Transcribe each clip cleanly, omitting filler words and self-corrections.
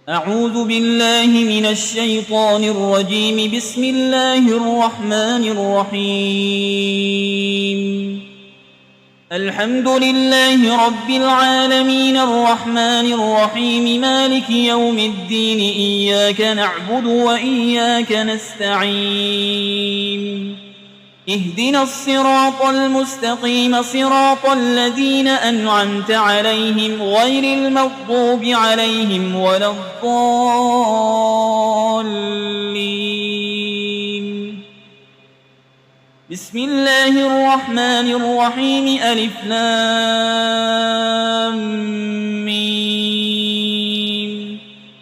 أعوذ بالله من الشيطان الرجيم. بسم الله الرحمن الرحيم. الحمد لله رب العالمين الرحمن الرحيم مالك يوم الدين. إياك نعبد وإياك نستعين. اهدنا الصراط المستقيم صراط الذين أنعمت عليهم غير المغضوب عليهم ولا الضالين. بسم الله الرحمن الرحيم. ألف لام ميم.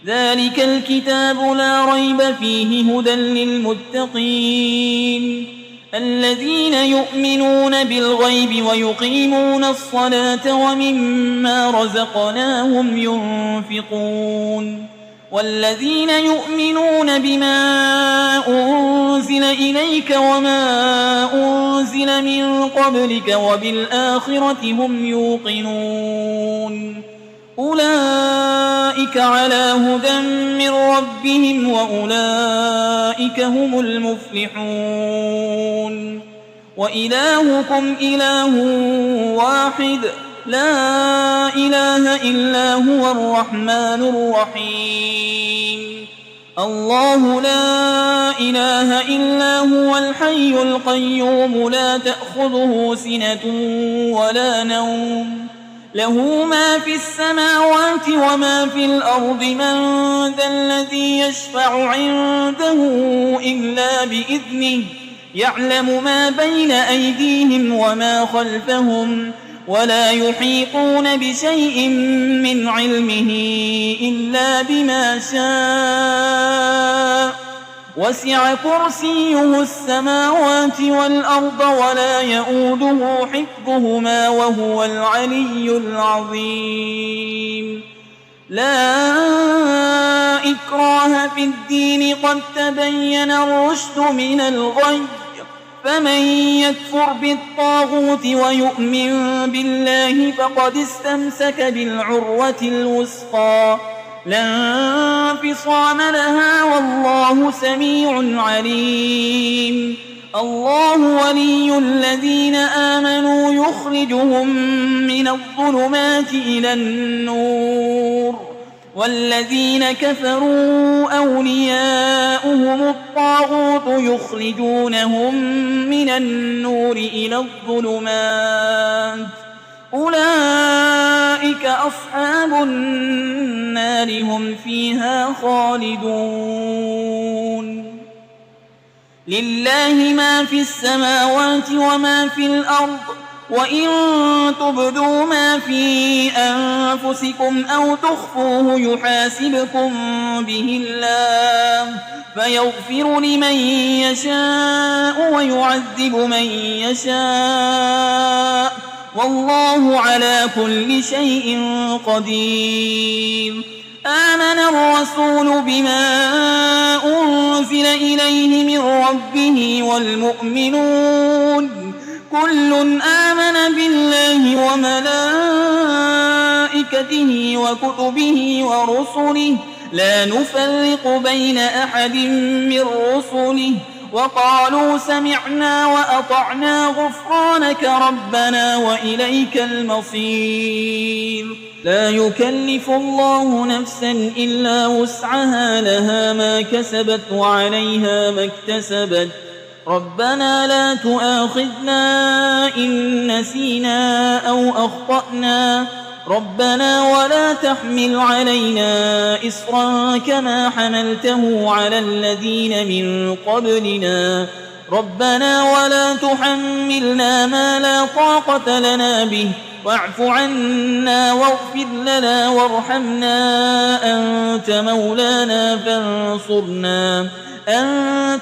ذلك الكتاب لا ريب فيه هدى للمتقين الذين يؤمنون بالغيب ويقيمون الصلاة ومما رزقناهم ينفقون والذين يؤمنون بما أنزل إليك وما أنزل من قبلك وبالآخرة هم يوقنون أولئك على هدى من ربهم وأولئك هم المفلحون. وإلهكم إله واحد لا إله إلا هو الرحمن الرحيم. الله لا إله إلا هو الحي القيوم لا تأخذه سنة ولا نوم له ما في السماوات وما في الأرض. من ذا الذي يشفع عنده إلا بإذنه يعلم ما بين أيديهم وما خلفهم ولا يحيطون بشيء من علمه إلا بما شاء. وسع كرسيه السماوات والأرض ولا يؤوده حفظهما وهو العلي العظيم. لا إكراه في الدين قد تبين الرشد من الغي. فمن يكفر بالطاغوت ويؤمن بالله فقد استمسك بالعروة الوثقى لا انفصام لها والله سميع عليم. الله ولي الذين آمنوا يخرجهم من الظلمات إلى النور والذين كفروا أولياؤهم الطاغوت يخرجونهم من النور إلى الظلمات. أولئك أصحاب النار هم فيها خالدون. لله ما في السماوات وما في الأرض وإن تبدوا ما في أنفسكم أو تخفوه يحاسبكم به الله فيغفر لمن يشاء ويعذب من يشاء والله على كل شيء قدير. آمن الرسول بما أنزل إليه من ربه والمؤمنون كل آمن بالله وملائكته وكتبه ورسله لا نفرق بين أحد من رسله وقالوا سمعنا وأطعنا غفرانك ربنا وإليك المصير. لا يكلف الله نفسا إلا وسعها لها ما كسبت وعليها ما اكتسبت. ربنا لا تؤاخذنا إن نسينا أو أخطأنا ربنا ولا تحمل علينا إصرا كما حملته على الذين من قبلنا ربنا ولا تحملنا ما لا طاقة لنا به واعف عنا واغفر لنا وارحمنا أنت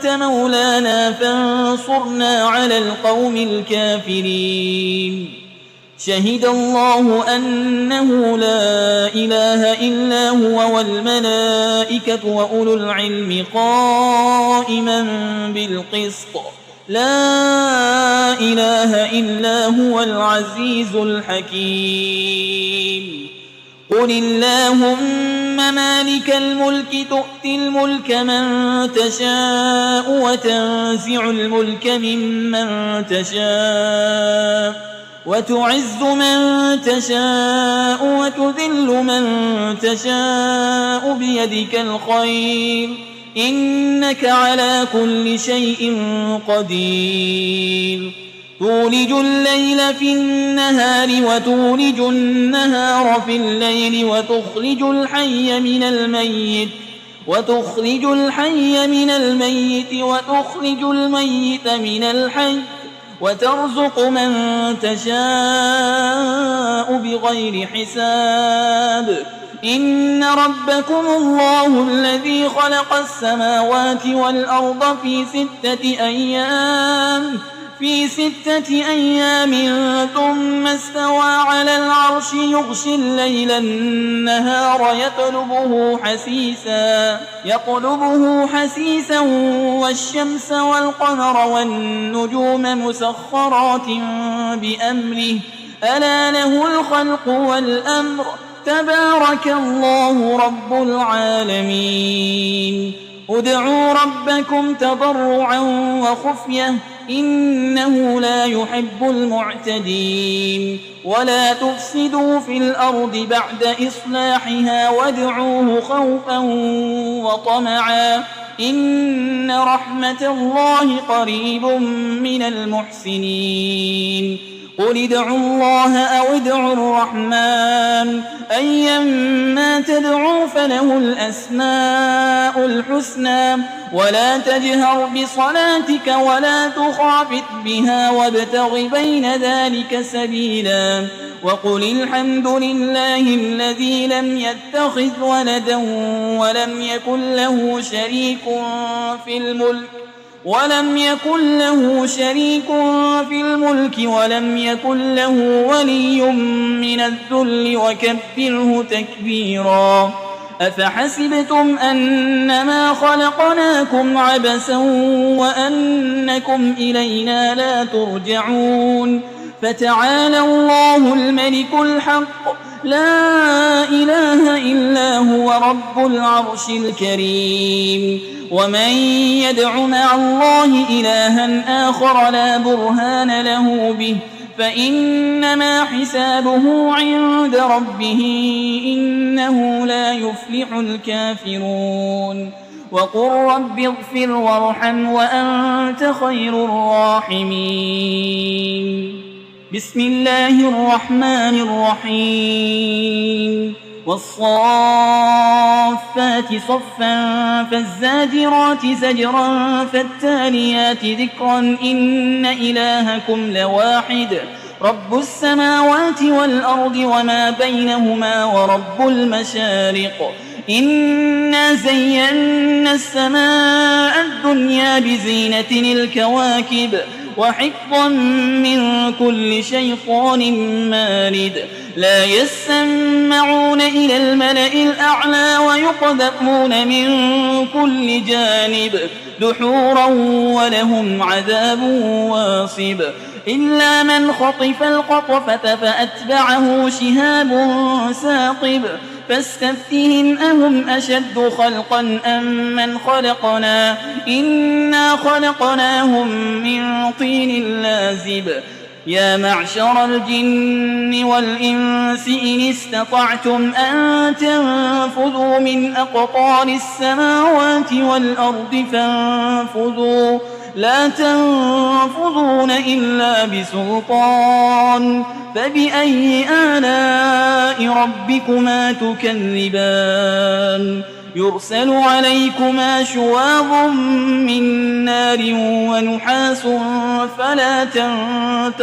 مولانا فانصرنا على القوم الكافرين. شهد الله أنه لا إله إلا هو والملائكة وأولو العلم قائما بالقسط لا إله إلا هو العزيز الحكيم. قل اللهم مالك الملك تؤتي الملك من تشاء وتنزع الملك ممن تشاء وتعز من تشاء وتذل من تشاء بيدك الخير إنك على كل شيء قدير تولج الليل في النهار وتولج النهار في الليل وتخرج الحي من الميت وتخرج الميت من الحي وترزق من تشاء بغير حساب إن ربكم الله الذي خلق السماوات والأرض في 6 أيام ثم استوى على العرش يغشي الليل النهار يطلبه حسيسا والشمس والقمر والنجوم مسخرات بأمره ألا له الخلق والأمر تبارك الله رب العالمين ادعوا ربكم تضرعا وخفية إنه لا يحب المعتدين ولا تفسدوا في الأرض بعد إصلاحها وادعوه خوفا وطمعا إن رحمة الله قريب من المحسنين قل ادعوا الله أو ادعوا الرحمن أيما تدعوا فله الأسماء الحسنى ولا تجهر بصلاتك ولا تخافت بها وابتغ بين ذلك سبيلا وقل الحمد لله الذي لم يتخذ ولدا ولم يكن له شريك في الملك ولم يكن له ولي من الذل وكبره تكبيرا أفحسبتم أنما خلقناكم عبثا وأنكم إلينا لا ترجعون فتعالى الله الملك الحق لا إله إلا هو رب العرش الكريم ومن يدع مع الله إلها آخر لا برهان له به فإنما حسابه عند ربه إنه لا يفلح الكافرون وقل رب اغفر وارحم وأنت خير الراحمين بسم الله الرحمن الرحيم والصافات صفا فالزاجرات زجرا فالتاليات ذكرا إن إلهكم لواحد رب السماوات والأرض وما بينهما ورب المشارق إنا زينا السماء الدنيا بزينة الكواكب وحفظا من كل شيطان مارد لا يسمعون إلى الملأ الأعلى ويقذفون من كل جانب دحورا ولهم عذاب واصب إلا من خطف الخطفة فأتبعه شهاب ثاقب فاستفتهم أهم أشد خلقا أم من خلقنا إنا خلقناهم من طين لازب يا معشر الجن والإنس إن استطعتم أن تنفذوا من أقطار السماوات والأرض فانفذوا لا تنفذون إلا بسلطان فبأي آلاء ربكما تكذبان يرسل عليكما شواظ من نار ونحاس فلا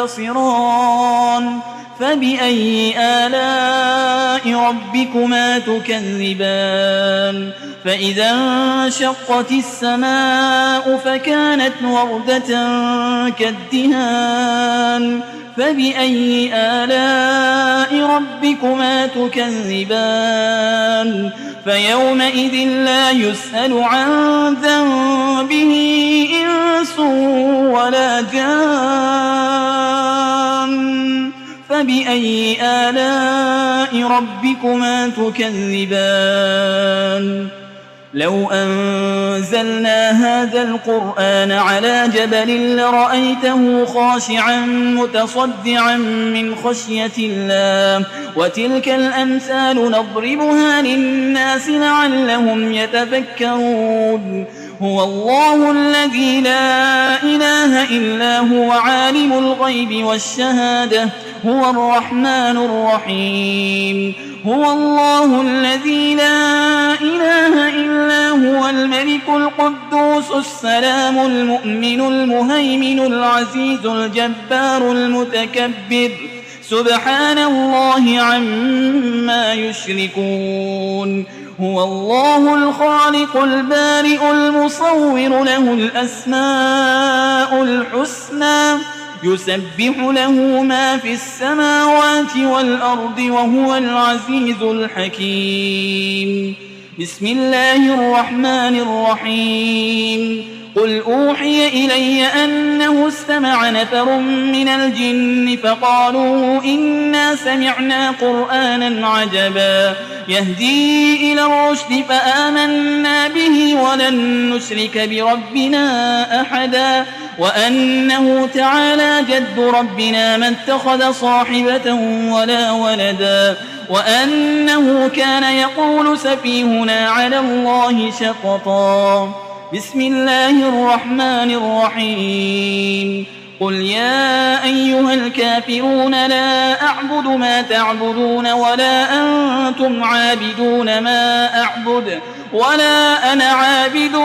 تنتصران فبأي آلاء ربكما تكذبان فإذا انشقت السماء فكانت وردة كالدهان فبأي آلاء ربكما تكذبان فيومئذ لا يسأل عن ذنبه إنس ولا جان فبأي آلاء ربكما تكذبان لو أنزلنا هذا القرآن على جبل لرأيته خاشعا متصدعا من خشية الله وتلك الأمثال نضربها للناس لعلهم يتفكرون هو الله الذي لا إله إلا هو عالم الغيب والشهادة هو الرحمن الرحيم هو الله الذي لا إله إلا هو الملك القدوس السلام المؤمن المهيمن العزيز الجبار المتكبر سبحان الله عما يشركون هو الله الخالق البارئ المصور له الأسماء الحسنى يسبح له ما في السماوات والأرض وهو العزيز الحكيم بسم الله الرحمن الرحيم قل أوحي إلي أنه استمع نفر من الجن فقالوا إنا سمعنا قرآنا عجبا يهدي إلى الرشد فآمنا به ولن نشرك بربنا أحدا وأنه تعالى جد ربنا ما اتخذ صاحبة ولا ولدا وأنه كان يقول سفيهنا على الله شططا بسم الله الرحمن الرحيم قل يا أيها الكافرون لا أعبد ما تعبدون ولا أنتم عابدون ما أعبد ولا أنا عابد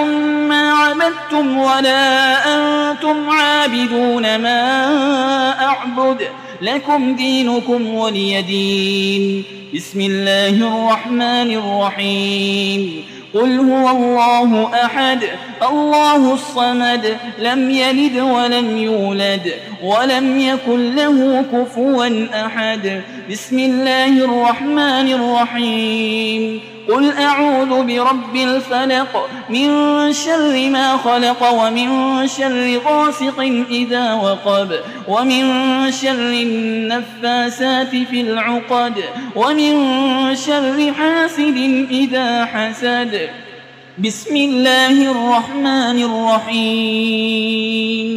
ما عبدتم ولا أنتم عابدون ما أعبد لكم دينكم ولي دين بسم الله الرحمن الرحيم قل هو الله أحد الله الصمد لم يلد ولم يولد ولم يكن له كفوا أحد بسم الله الرحمن الرحيم قل أعوذ برب الفلق من شر ما خلق ومن شر غاسق إذا وقب ومن شر النفاسات في العقد ومن شر حاسد إذا حسد بسم الله الرحمن الرحيم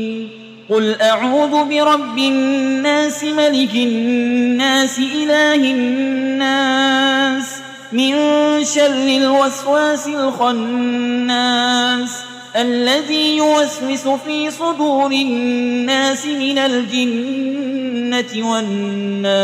قل أعوذ برب الناس ملك الناس إله الناس من شر الوسواس الخناس الذي يوسوس في صدور الناس من الجنة والناس